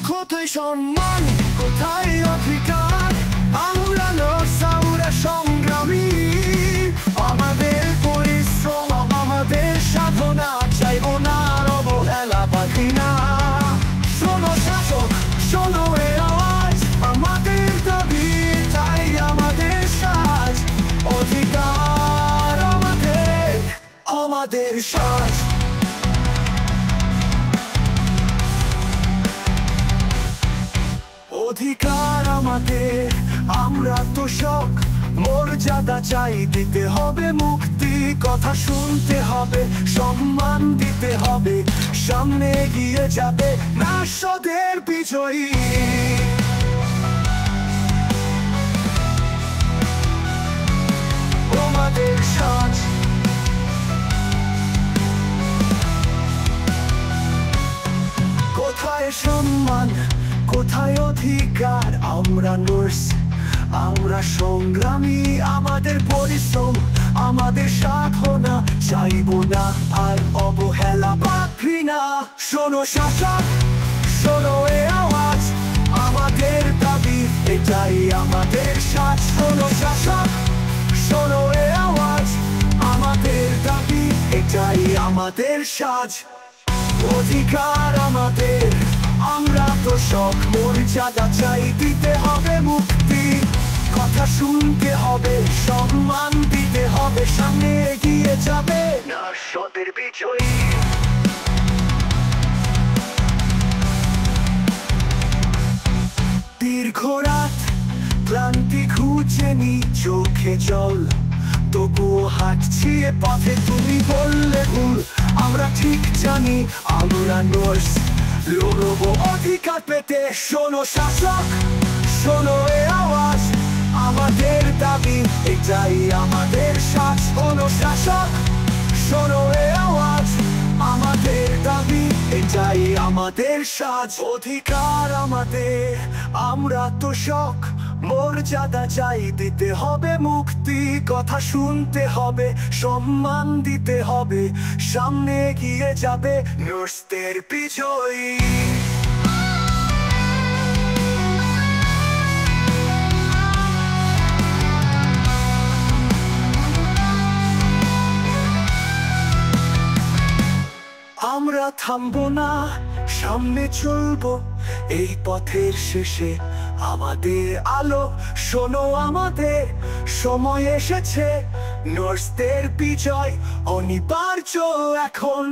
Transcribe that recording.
কোথায় সম্মান, কোথায় অধিকার? আমরা নার্স, আমরা সংগ্রামী। আমাদের পরিশ্রম, আমাদের সাধনা, চাইবো না আর অবহেলা বা ঘৃণা। শোনো শাসক, শোনো এ আওয়াজ, আমাদের দাবি তাই আমাদের সাজ। অধিকার আমাদের, আমাদের সাজ। অধিকার আমাদের, আমরা তো শখ। মর্যাদা চাই, দিতে হবে মুক্তি। কথা শুনতে হবে, সম্মান দিতে হবে। সামনে এগিয়ে যাবে নার্সদের বিজয়ী। আমাদের সাজ। কোথায় সম্মান, কোথায় অধিকার? আমরা নার্স, আমরা সংগ্রামী। আমাদের পরিশ্রম, আমাদের সাধনা, চাইবো না আর অবহেলা বা ঘৃণা। শোনো শাসক, শোনো এ আওয়াজ, আমাদের দাবি এটাই আমাদের সাজ। শোনো শাসক, শোনো এ আওয়াজ, আমাদের দাবি এটাই আমাদের সাজ। অধিকার আমাদের, আমরা তো শখ। মর্যাদা চাই, দিতে হবে মুক্তি। কথা শুনতে হবে, সম্মান দিতে হবে। সামনে এগিয়ে যাবে নার্সদের বিজয়ী। দীর্ঘ রাত, ক্লান্তি খুঁজে নি, চোখে জল, তবুও হাঁটছি এ পথে। তুমি বললে ভুল, আমরা ঠিক জানি আমরা নার্স, লড়বো অধিকার পেতে। শোনো শাসক, শোনো এ আওয়াজ, আমাদের দাবি এটাই আমাদের সাজ। শোনো শাসক, শোনো এ আওয়াজ, আমাদের দাবি এটাই আমাদের সাজ। অধিকার আমাদের, আমরা তো শখ। মর্যাদা চাই, দিতে হবে মুক্তি। কথা শুনতে হবে, সম্মান দিতে হবে। সামনে এগিয়ে যাবে নার্সদের বিজয়ী। আমরা থামবো না, সামনে চলবো। এই পথের শেষে আমাদের আলো। শোনো আমাদের, সময় এসেছে। নার্সদের বিজয় অনিবার্য এখন।